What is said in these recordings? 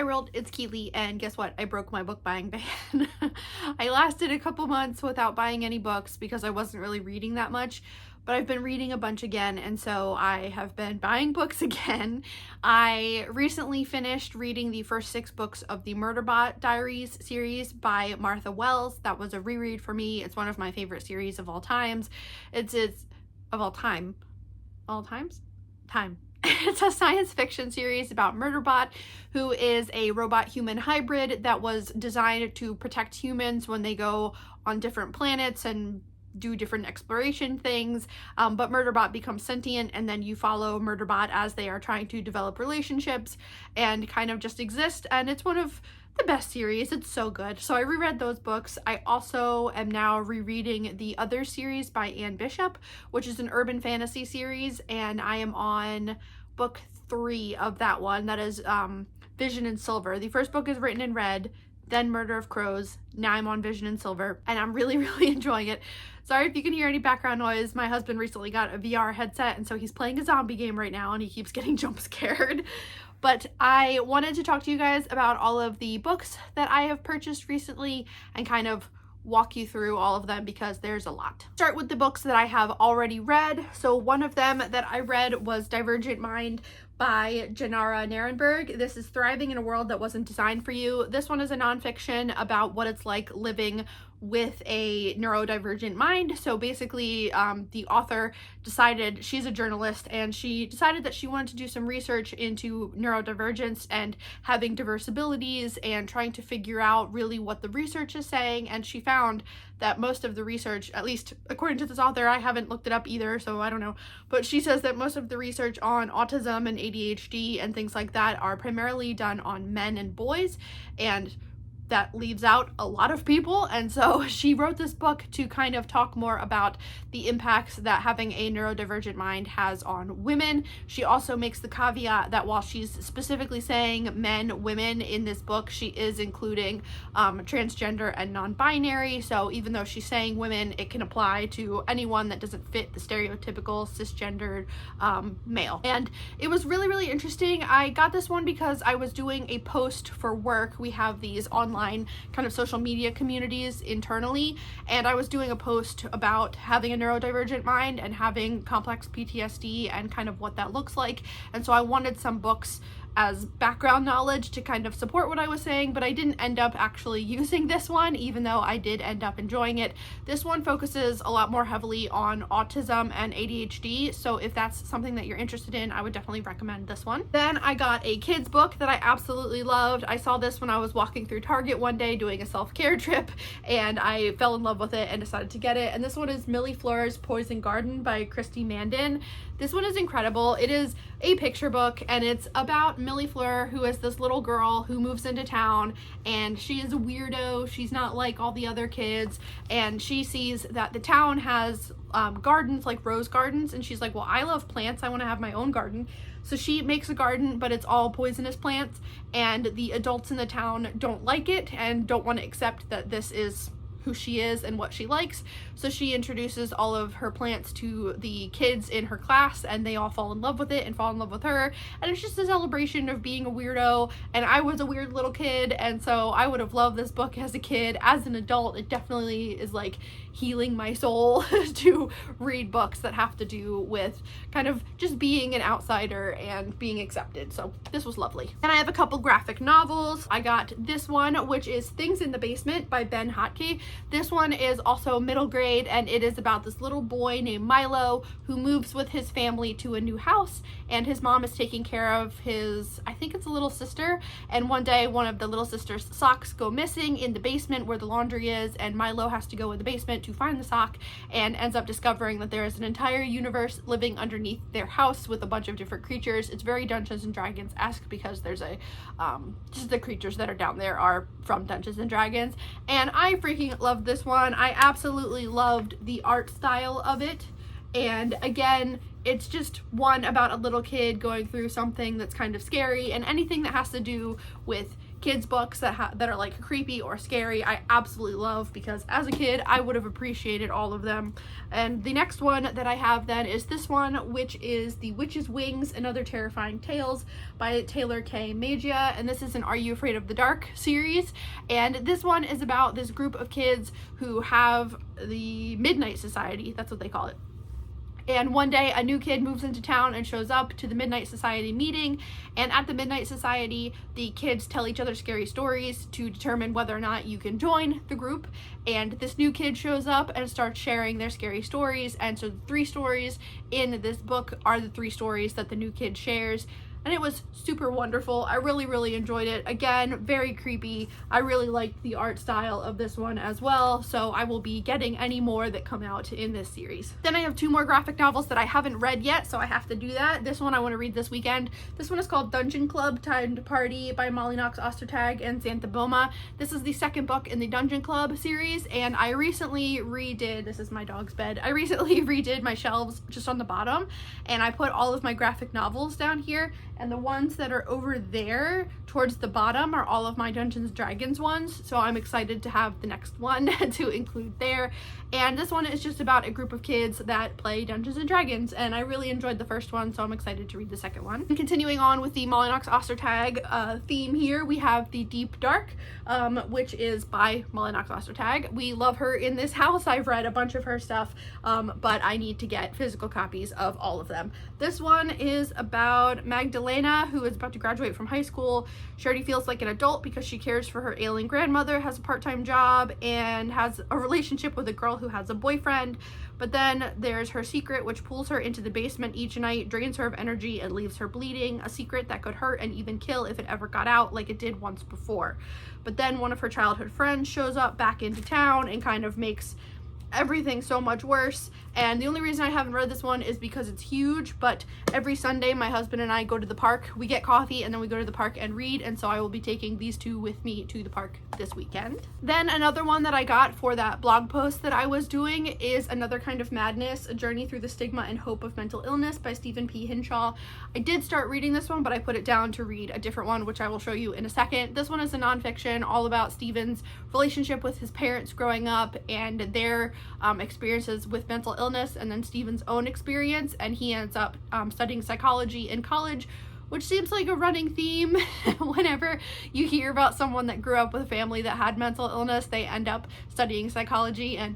Hi world, it's Keely, and guess what? I broke my book buying ban. I lasted a couple months without buying any books because I wasn't really reading that much, but I've been reading a bunch again, and so I have been buying books again. I recently finished reading the first 6 books of the Murderbot Diaries series by Martha Wells. That was a reread for me. It's one of my favorite series of all times. It's of all time. All times? Time. It's a science fiction series about Murderbot, who is a robot-human hybrid that was designed to protect humans when they go on different planets and do different exploration things, but Murderbot becomes sentient, and then you follow Murderbot as they are trying to develop relationships and kind of just exist, and it's one of the best series. It's so good. So I reread those books. I also am now rereading the other series by Anne Bishop, which is an urban fantasy series, and I am on book 3 of that one. That is Vision in Silver. The first book is written in red, then Murder of Crows. Now I'm on Vision in Silver, and I'm really enjoying it. Sorry if you can hear any background noise. My husband recently got a VR headset, and so he's playing a zombie game right now, and he keeps getting jump scared. But I wanted to talk to you guys about all of the books that I have purchased recently and kind of walk you through all of them because there's a lot. Start with the books that I have already read. So one of them that I read was Divergent Mind by Janara Narenberg. This is Thriving in a World That Wasn't Designed for You. This one is a nonfiction about what it's like living with a neurodivergent mind. So basically, the author decided, she's a journalist, and she decided that she wanted to do some research into neurodivergence and having diverse abilities and trying to figure out really what the research is saying. And she found that most of the research, at least according to this author, I haven't looked it up either, so I don't know, but she says that most of the research on autism and ADHD and things like that are primarily done on men and boys, and that leaves out a lot of people. And so she wrote this book to kind of talk more about the impacts that having a neurodivergent mind has on women. She also makes the caveat that while she's specifically saying men, women in this book, she is including transgender and non-binary. So even though she's saying women, it can apply to anyone that doesn't fit the stereotypical cisgendered male. And it was really interesting. I got this one because I was doing a post for work. We have these online kind of social media communities internally, and I was doing a post about having a neurodivergent mind and having complex PTSD and kind of what that looks like. And so I wanted some books as background knowledge to kind of support what I was saying, but I didn't end up actually using this one, even though I did end up enjoying it. This one focuses a lot more heavily on autism and ADHD, so if that's something that you're interested in, I would definitely recommend this one. Then I got a kid's book that I absolutely loved. I saw this when I was walking through Target one day doing a self-care trip, and I fell in love with it and decided to get it. And this one is Millie Fleur's Poison Garden by Christy Mandan. This one is incredible. It is a picture book, and it's about Millie Fleur, who is this little girl who moves into town, and she is a weirdo. She's not like all the other kids, and she sees that the town has gardens, like rose gardens, and she's like, well, I love plants, I want to have my own garden. So she makes a garden, but it's all poisonous plants, and the adults in the town don't like it and don't want to accept that this is who she is and what she likes. So she introduces all of her plants to the kids in her class, and they all fall in love with it and fall in love with her. And it's just a celebration of being a weirdo, and I was a weird little kid, and so I would have loved this book as a kid. As an adult, it definitely is like healing my soul to read books that have to do with kind of just being an outsider and being accepted. So this was lovely. And I have a couple graphic novels. I got this one, which is Things in the Basement by Ben Hotke. This one is also middle grade, and it is about this little boy named Milo who moves with his family to a new house, and his mom is taking care of his, I think it's a little sister, and one day one of the little sister's socks go missing in the basement where the laundry is, and Milo has to go in the basement to find the sock and ends up discovering that there is an entire universe living underneath their house with a bunch of different creatures. It's very Dungeons and Dragons-esque because there's a just the creatures that are down there are from Dungeons and Dragons, and I freaking loved this one. I absolutely loved the art style of it, and again, it's just one about a little kid going through something that's kind of scary, and anything that has to do with kids books that are like creepy or scary I absolutely love, because as a kid I would have appreciated all of them. And the next one that I have then is this one, which is The Witch's Wings and Other Terrifying Tales by Taylor K. Magia, and this is an Are You Afraid of the Dark series. And this one is about this group of kids who have the Midnight Society, that's what they call it. And one day a new kid moves into town and shows up to the Midnight Society meeting, and at the Midnight Society the kids tell each other scary stories to determine whether or not you can join the group. And this new kid shows up and starts sharing their scary stories, and so the 3 stories in this book are the 3 stories that the new kid shares. And it was super wonderful. I really enjoyed it. Again, very creepy. I really liked the art style of this one as well, so I will be getting any more that come out in this series. Then I have 2 more graphic novels that I haven't read yet, so I have to do that. This one I want to read this weekend. This one is called Dungeon Club Time to Party by Molly Knox Ostertag and Xantha Boma. This is the 2nd book in the Dungeon Club series, and I recently redid, this is my dog's bed, I recently redid my shelves just on the bottom, and I put all of my graphic novels down here, and the ones that are over there towards the bottom are all of my Dungeons & Dragons ones, so I'm excited to have the next one to include there. And this one is just about a group of kids that play Dungeons & Dragons, and I really enjoyed the first one, so I'm excited to read the second one. And continuing on with the Molly Knox Ostertag theme here, we have The Deep Dark, which is by Molly Knox Ostertag. We love her in this house. I've read a bunch of her stuff, but I need to get physical copies of all of them. This one is about Magdalena, who is about to graduate from high school. She already feels like an adult because she cares for her ailing grandmother, has a part-time job, and has a relationship with a girl who has a boyfriend. But then there's her secret, which pulls her into the basement each night, drains her of energy, and leaves her bleeding. A secret that could hurt and even kill if it ever got out, like it did once before. But then one of her childhood friends shows up back into town and kind of makes everything so much worse. And the only reason I haven't read this one is because it's huge, but every Sunday my husband and I go to the park, we get coffee, and then we go to the park and read, and so I will be taking these 2 with me to the park this weekend. Then another one that I got for that blog post that I was doing is Another Kind of Madness, A Journey Through the Stigma and Hope of Mental Illness by Stephen P. Hinshaw. I did start reading this one, but I put it down to read a different one, which I will show you in a second. This one is a nonfiction all about Stephen's relationship with his parents growing up and their experiences with mental illness, and then Stephen's own experience, and he ends up studying psychology in college, which seems like a running theme. Whenever you hear about someone that grew up with a family that had mental illness, they end up studying psychology, and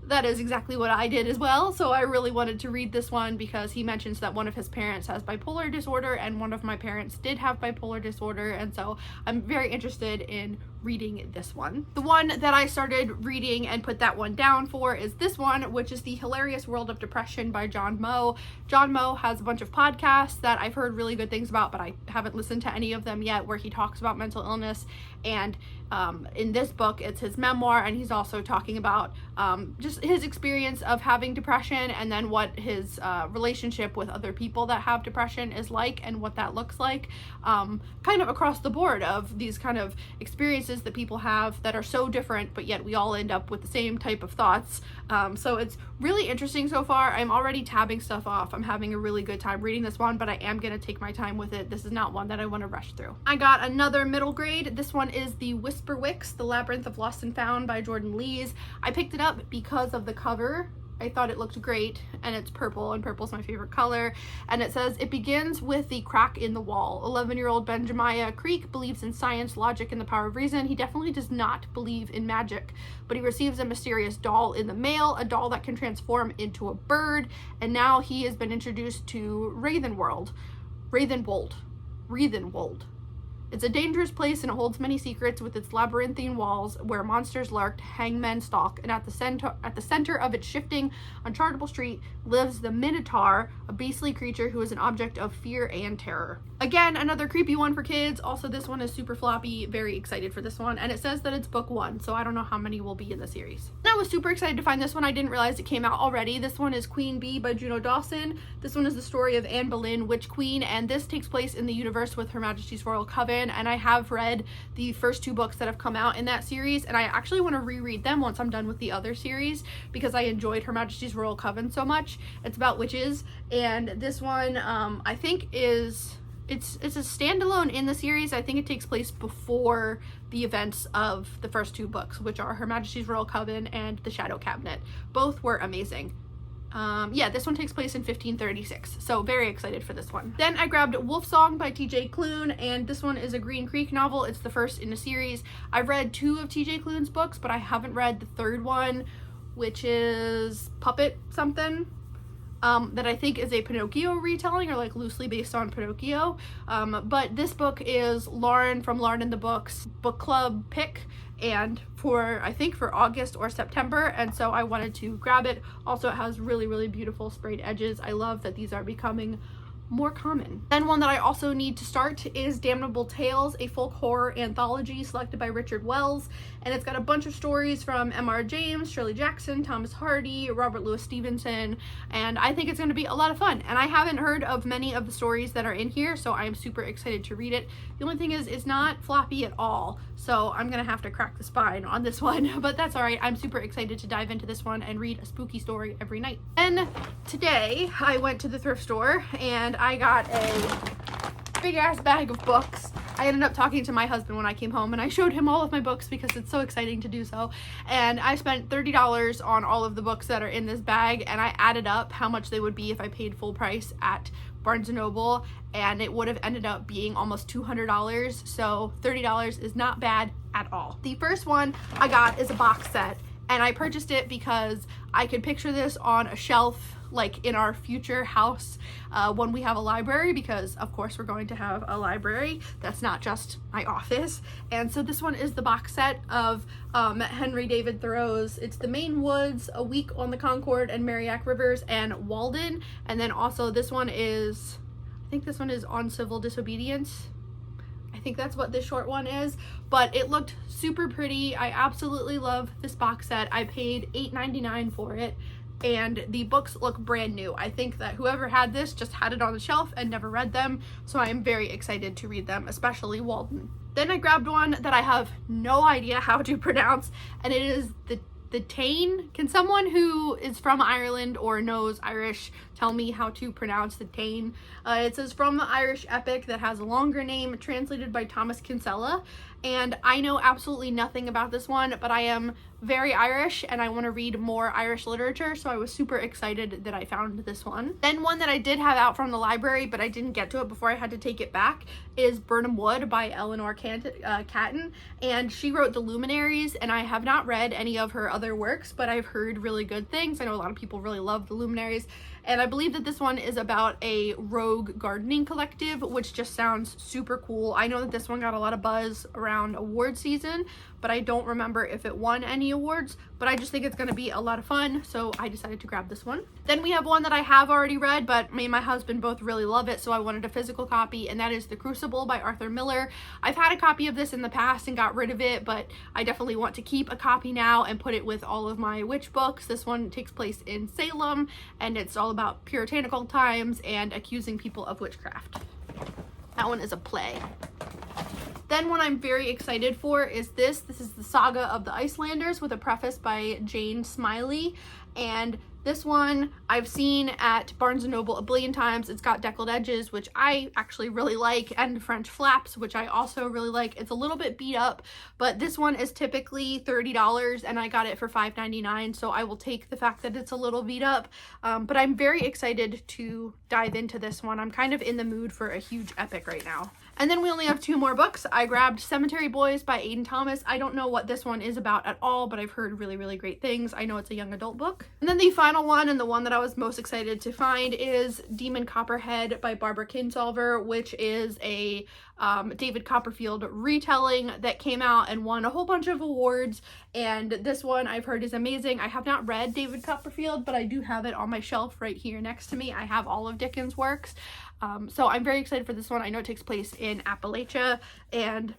that is exactly what I did as well. So I really wanted to read this one because he mentions that one of his parents has bipolar disorder and one of my parents did have bipolar disorder, and so I'm very interested in reading this one. The one that I started reading and put that one down for is this one, which is The Hilarious World of Depression by John Moe. John Moe has a bunch of podcasts that I've heard really good things about, but I haven't listened to any of them yet, where he talks about mental illness. And in this book it's his memoir, and he's also talking about just his experience of having depression, and then what his relationship with other people that have depression is like, and what that looks like, kind of across the board of these kind of experiences that people have that are so different, but yet we all end up with the same type of thoughts. So it's really interesting so far. I'm already tabbing stuff off. I'm having a really good time reading this one, but I am going to take my time with it. This is not one that I want to rush through. I got another middle grade. This one is The Whisper Wicks, The Labyrinth of Lost and Found by Jordan Lees. I picked it up because of the cover. I thought it looked great, and it's purple, and purple's my favorite color. And it says, it begins with the crack in the wall. 11-year-old Benjamiah Creek believes in science, logic, and the power of reason. He definitely does not believe in magic, but he receives a mysterious doll in the mail, a doll that can transform into a bird, and now he has been introduced to Ravenwold. It's a dangerous place, and it holds many secrets with its labyrinthine walls where monsters lurk, hangmen stalk, and at the center of its shifting, unchartable street lives the Minotaur, a beastly creature who is an object of fear and terror. Again, another creepy one for kids. Also, this one is super floppy. Very excited for this one, and it says that it's book 1, so I don't know how many will be in the series. And I was super excited to find this one. I didn't realize it came out already. This one is Queen Bee by Juno Dawson. This one is the story of Anne Boleyn, Witch Queen, and this takes place in the universe with Her Majesty's Royal Coven. fan, and I have read the first 2 books that have come out in that series, and I actually want to reread them once I'm done with the other series because I enjoyed Her Majesty's Royal Coven so much. It's about witches, and this one I think it's a standalone in the series. I think it takes place before the events of the first 2 books, which are Her Majesty's Royal Coven and The Shadow Cabinet. Both were amazing. Yeah, this one takes place in 1536, so very excited for this one. Then I grabbed Wolf Song by TJ Klune, and this one is a Green Creek novel. It's the first in a series. I've read 2 of TJ Klune's books, but I haven't read the 3rd one, which is Puppet something. That I think is a Pinocchio retelling, or like loosely based on Pinocchio. But this book is Lauren from Lauren in the Books book club pick, and I think for August or September, and so I wanted to grab it. Also, it has really beautiful sprayed edges. I love that these are becoming more common. Then one that I also need to start is Damnable Tales, a folk horror anthology selected by Richard Wells, and it's got a bunch of stories from M.R. James, Shirley Jackson, Thomas Hardy, Robert Louis Stevenson, and I think it's going to be a lot of fun. And I haven't heard of many of the stories that are in here, so I'm super excited to read it. The only thing is it's not floppy at all, so I'm gonna have to crack the spine on this one, but that's alright. I'm super excited to dive into this one and read a spooky story every night. And today I went to the thrift store and I got a big ass bag of books. I ended up talking to my husband when I came home, and I showed him all of my books because it's so exciting to do so. And I spent $30 on all of the books that are in this bag, and I added up how much they would be if I paid full price at Barnes & Noble, and it would have ended up being almost $200. So $30 is not bad at all. The first one I got is a box set, and I purchased it because I could picture this on a shelf like in our future house when we have a library, because of course we're going to have a library that's not just my office. And so this one is the box set of Henry David Thoreau's It's the Maine Woods, A Week on the Concord and Merrimack Rivers, and Walden. And then also this one is, I think this one is On Civil Disobedience. I think that's what this short one is, but it looked super pretty. I absolutely love this box set. I paid $8.99 for it, and the books look brand new. I think that whoever had this just had it on the shelf and never read them, so I am very excited to read them, especially Walden. Then I grabbed one that I have no idea how to pronounce, and it is the Táin. Can someone who is from Ireland or knows Irish tell me how to pronounce the Táin? It says from the Irish epic that has a longer name, translated by Thomas Kinsella. And I know absolutely nothing about this one, but I am very Irish and I want to read more Irish literature, so I was super excited that I found this one. Then one that I did have out from the library, but I didn't get to it before I had to take it back, is Birnam Wood by Eleanor Catton, and she wrote The Luminaries, and I have not read any of her other works, but I've heard really good things. I know a lot of people really love The Luminaries, and I believe that this one is about a rogue gardening collective, which just sounds super cool. I know that this one got a lot of buzz around award season, but I don't remember if it won any awards, but I just think it's going to be a lot of fun, so I decided to grab this one. Then we have one that I have already read, but me and my husband both really love it, so I wanted a physical copy, and that is The Crucible by Arthur Miller. I've had a copy of this in the past and got rid of it, but I definitely want to keep a copy now and put it with all of my witch books. This one takes place in Salem, and it's all about puritanical times and accusing people of witchcraft. That one is a play. Then one I'm very excited for is this. This is The Saga of the Icelanders, with a preface by Jane Smiley. And this one I've seen at Barnes & Noble a billion times. It's got deckled edges, which I actually really like, and French flaps, which I also really like. It's a little bit beat up, but this one is typically $30 and I got it for $5.99, so I will take the fact that it's a little beat up. But I'm very excited to dive into this one. I'm kind of in the mood for a huge epic right now. And then we only have 2 more books. I grabbed Cemetery Boys by Aidan Thomas. I don't know what this one is about at all, but I've heard really great things. I know it's a young adult book. And then the final one, and the one that I was most excited to find, is Demon Copperhead by Barbara Kingsolver, which is a David Copperfield retelling that came out and won a whole bunch of awards. And this one I've heard is amazing. I have not read David Copperfield, but I do have it on my shelf right here next to me. I have all of Dickens' works. So I'm very excited for this one. I know it takes place in Appalachia and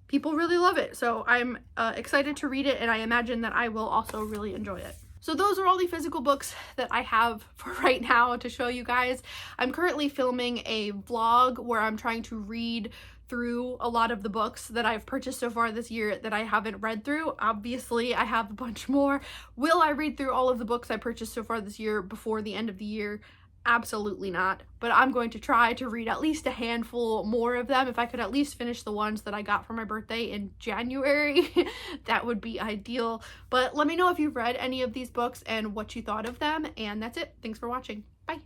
people really love it. So I'm excited to read it, and I imagine that I will also really enjoy it. So those are all the physical books that I have for right now to show you guys. I'm currently filming a vlog where I'm trying to read through a lot of the books that I've purchased so far this year that I haven't read through. Obviously, I have a bunch more. Will I read through all of the books I purchased so far this year before the end of the year? Absolutely not. But I'm going to try to read at least a handful more of them. If I could at least finish the ones that I got for my birthday in January, that would be ideal. But let me know if you've read any of these books and what you thought of them. And that's it. Thanks for watching. Bye.